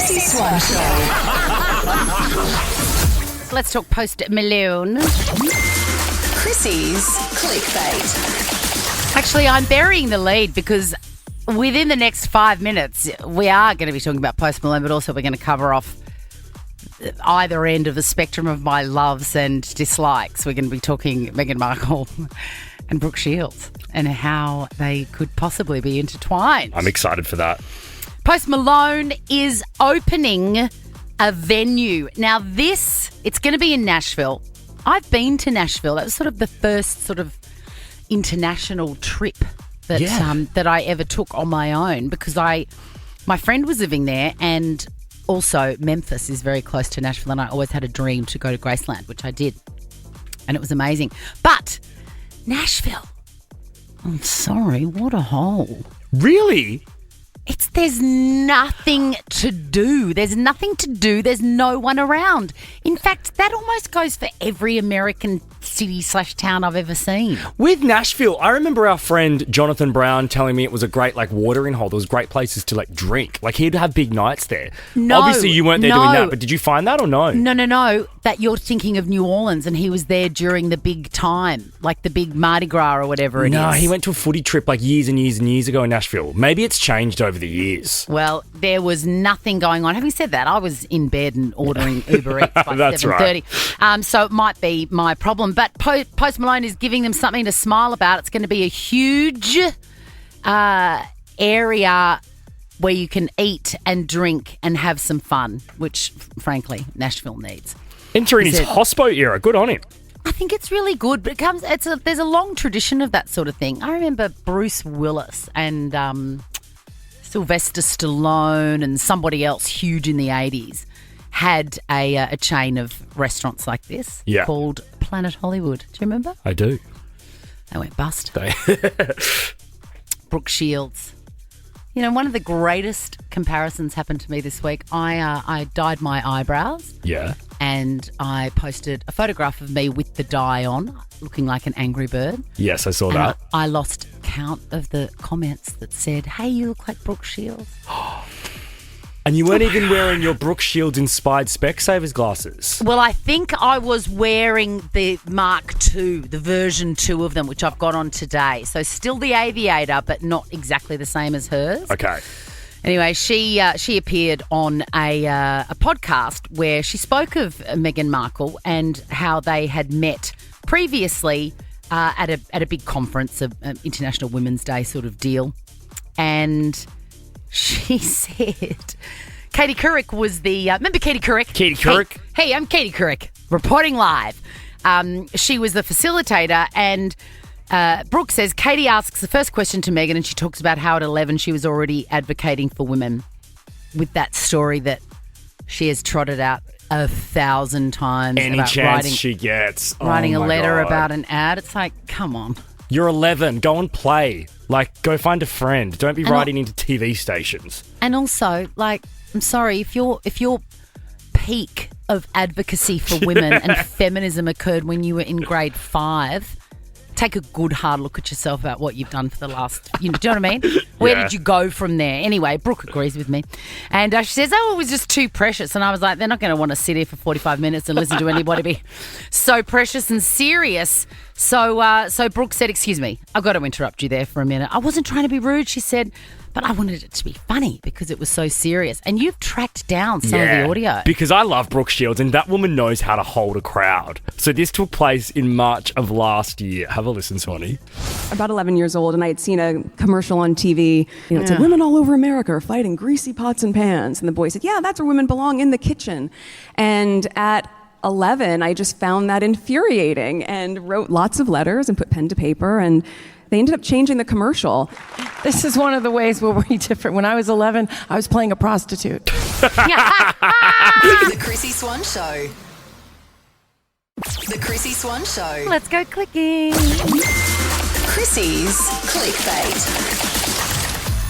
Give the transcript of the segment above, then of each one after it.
Chrissy Swan Show. Let's talk Post Malone. Chrissy's clickbait. Actually, I'm burying the lead because within the next 5 minutes, we are going to be talking about Post Malone, but also we're going to cover off either end of the spectrum of my loves and dislikes. We're going to be talking Meghan Markle and Brooke Shields and how they could possibly be intertwined. I'm excited for that. Post Malone is opening a venue. Now it's going to be in Nashville. I've been to Nashville. That was sort of the first sort of international trip that I ever took on my own because my friend was living there, and also Memphis is very close to Nashville, and I always had a dream to go to Graceland, which I did, and it was amazing. But Nashville, I'm sorry, what a hole. Really? There's nothing to do. There's nothing to do. There's no one around. In fact, that almost goes for every American city/town I've ever seen. With Nashville, I remember our friend Jonathan Brown telling me it was a great watering hole. There was great places to drink. He'd have big nights there. No. Obviously you weren't there doing that, but did you find that or no? No. That you're thinking of New Orleans, and he was there during the big time, like the big Mardi Gras or whatever it is. No, he went to a footy trip years and years and years ago in Nashville. Maybe it's changed over the years. Well, there was nothing going on. Having said that, I was in bed and ordering Uber Eats by That's 7:30. right. So it might be my problem. But Post Malone is giving them something to smile about. It's going to be a huge area where you can eat and drink and have some fun, which, frankly, Nashville needs. Entering his hospo era. Good on him. I think it's really good, but there's a long tradition of that sort of thing. I remember Bruce Willis and Sylvester Stallone and somebody else huge in the 80s had a chain of restaurants like this called Planet Hollywood. Do you remember? I do. They went bust. Brooke Shields. You know, one of the greatest comparisons happened to me this week. I dyed my eyebrows. Yeah. And I posted a photograph of me with the dye on, looking like an angry bird. Yes, I saw that. I lost count of the comments that said, "Hey, you look like Brooke Shields." And you weren't even wearing your Brooke Shields-inspired Specsavers glasses. Well, I think I was wearing the Mark II, the version 2 of them, which I've got on today. So still the Aviator, but not exactly the same as hers. Okay. Anyway, she appeared on a podcast where she spoke of Meghan Markle and how they had met previously at a big conference, an International Women's Day sort of deal. And she said, Katie Couric was the... remember Katie Couric? Katie Couric? Hey, I'm Katie Couric, reporting live. She was the facilitator, and Brooke says, Katie asks the first question to Meghan, and she talks about how at 11 she was already advocating for women with that story that she has trotted out 1,000 times. Any about chance she gets. Writing a letter God. about an ad. It's like, come on. You're 11. Go and play. Go find a friend. Don't be writing into TV stations. And also, I'm sorry, if your peak of advocacy for women and feminism occurred when you were in grade 5, take a good hard look at yourself about what you've done for the last, do you know what I mean? Where did you go from there? Anyway, Brooke agrees with me. And she says, it was just too precious. And I was like, they're not going to want to sit here for 45 minutes and listen to anybody be so precious and serious. So Brooke said, excuse me, I've got to interrupt you there for a minute. I wasn't trying to be rude, she said, but I wanted it to be funny because it was so serious. And you've tracked down some of the audio. Because I love Brooke Shields, and that woman knows how to hold a crowd. So this took place in March of last year. Have a listen, Swanee. About 11 years old, and I had seen a commercial on TV. It said, women all over America are fighting greasy pots and pans. And the boy said, yeah, that's where women belong, in the kitchen. And at 11, I just found that infuriating and wrote lots of letters and put pen to paper, and they ended up changing the commercial. This is one of the ways where we're different. When I was 11, I was playing a prostitute. The Chrissy Swan Show. The Chrissy Swan Show. Let's go clicking. Chrissy's clickbait.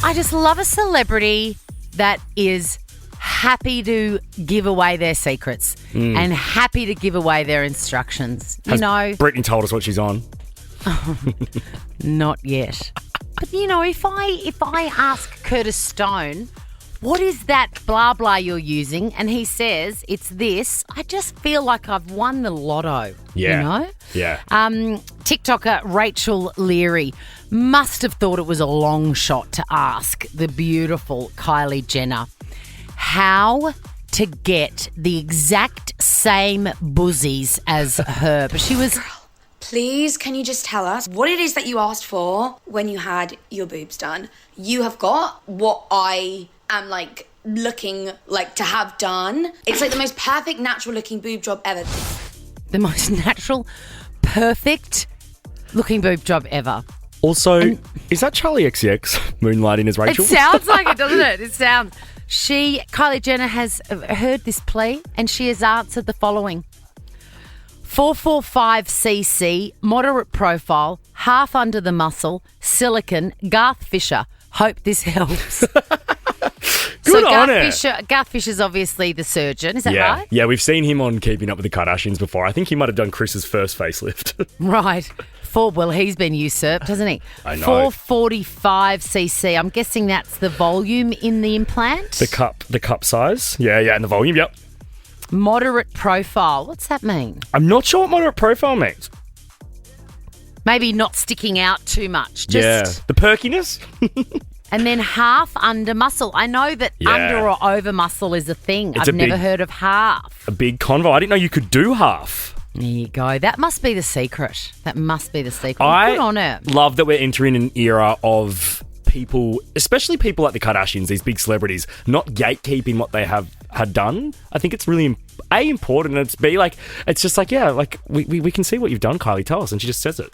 I just love a celebrity that is happy to give away their secrets and happy to give away their instructions. Brittany told us what she's on. Not yet. But if I ask Curtis Stone, what is that blah blah you're using? And he says, it's this. I just feel like I've won the lotto. Yeah. You know? Yeah. TikToker Rachel Leary must have thought it was a long shot to ask the beautiful Kylie Jenner how to get the exact same boozies as her. But she was... Please, can you just tell us what it is that you asked for when you had your boobs done? You have got what I am like looking like to have done. It's like the most perfect natural looking boob job ever. The most natural, perfect looking boob job ever. Also, is that Charlie XCX moonlighting as Rachel? It sounds like it, doesn't it? It sounds... Kylie Jenner has heard this plea and she has answered the following. 445cc, moderate profile, half under the muscle, silicon, Garth Fisher. Hope this helps. Good on it. Garth Fisher's obviously the surgeon, is that Yeah. right? Yeah, we've seen him on Keeping Up with the Kardashians before. I think he might have done Chris's first facelift. Right. Well, he's been usurped, hasn't he? I know. 445cc. I'm guessing that's the volume in the implant. The cup size. Yeah, and the volume, yep. Moderate profile. What's that mean? I'm not sure what moderate profile means. Maybe not sticking out too much. The perkiness. And then half under muscle. I know that under or over muscle is a thing. I've never heard of half. A big convo. I didn't know you could do half. There you go. That must be the secret. Good on it. Love that we're entering an era of people, especially people like the Kardashians, these big celebrities, not gatekeeping what they had done. I think it's really important, and it's just like, yeah, like we can see what you've done, Kylie. Tell us, and she just says it.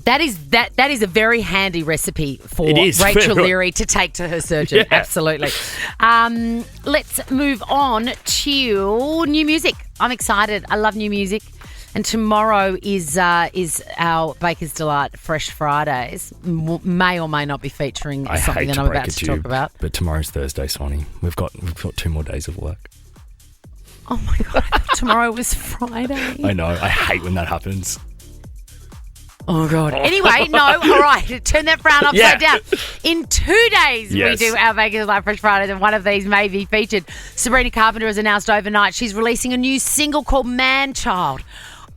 That is a very handy recipe for It is. Rachel Leary to take to her surgeon. Yeah. Absolutely. Let's move on to new music. I'm excited. I love new music. And tomorrow is our Baker's Delight Fresh Fridays. May or may not be featuring something that I'm about to talk about. But tomorrow's Thursday, Swanee. We've got 2 more days of work. Oh my God, I thought tomorrow was Friday. I know. I hate when that happens. Oh, God. Anyway, no, all right. Turn that frown upside down. In 2 days, we do our Vegas Live Fresh Fridays, and one of these may be featured. Sabrina Carpenter has announced overnight she's releasing a new single called Man Child.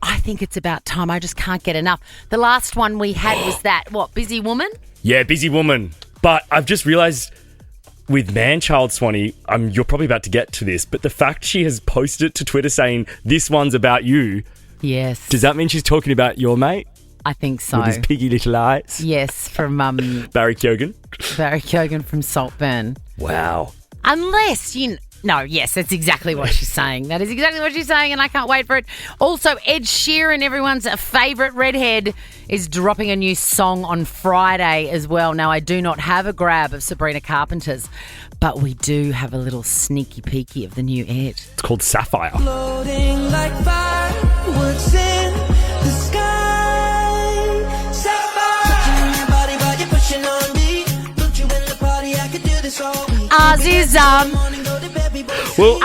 I think it's about time. I just can't get enough. The last one we had was that, Busy Woman? Yeah, Busy Woman. But I've just realised with Man Child, Swanee, you're probably about to get to this, but the fact she has posted it to Twitter saying, this one's about you. Yes. Does that mean she's talking about your mate? I think so. With his piggy little eyes? Yes, from Barry Keoghan. Barry Keoghan from Saltburn. Wow. Unless yes, that's exactly what she's saying. That is exactly what she's saying, and I can't wait for it. Also, Ed Sheeran, everyone's favourite redhead, is dropping a new song on Friday as well. Now, I do not have a grab of Sabrina Carpenter's, but we do have a little sneaky peeky of the new Ed. It's called Sapphire. Floating like fireworks in the sky. Sapphire. Touching your body while you're pushing on me. Don't you in the party? I could do this all week. Well,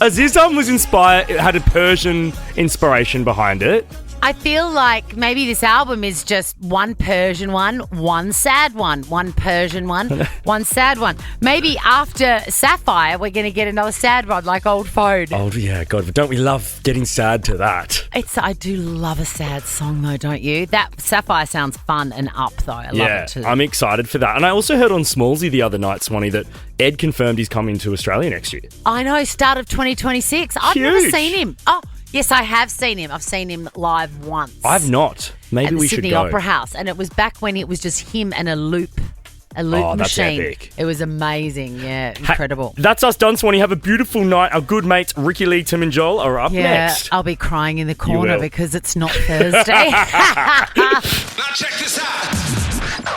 Azizam was inspired. It had a Persian inspiration behind it. I feel like maybe this album is just one Persian one, one sad one, one Persian one, one sad one. Maybe after Sapphire, we're going to get another sad one like Old Phone. Oh, yeah, God, but don't we love getting sad to that? I do love a sad song, though, don't you? That Sapphire sounds fun and up, though. I love it, too. I'm excited for that. And I also heard on Smallsy the other night, Swanee, that Ed confirmed he's coming to Australia next year. I know, start of 2026. I've never seen him. Oh, yes, I have seen him. I've seen him live once. I've not. Maybe we should go. At the Sydney Opera House. And it was back when it was just him and a loop machine. That's epic. It was amazing. Yeah, incredible. That's us done, Swanee. Have a beautiful night. Our good mates Ricky Lee, Tim and Joel are up next. I'll be crying in the corner because it's not Thursday. Now check this out.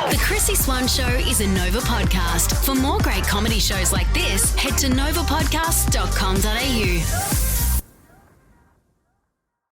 The Chrissy Swan Show is a Nova podcast. For more great comedy shows like this, head to novapodcast.com.au.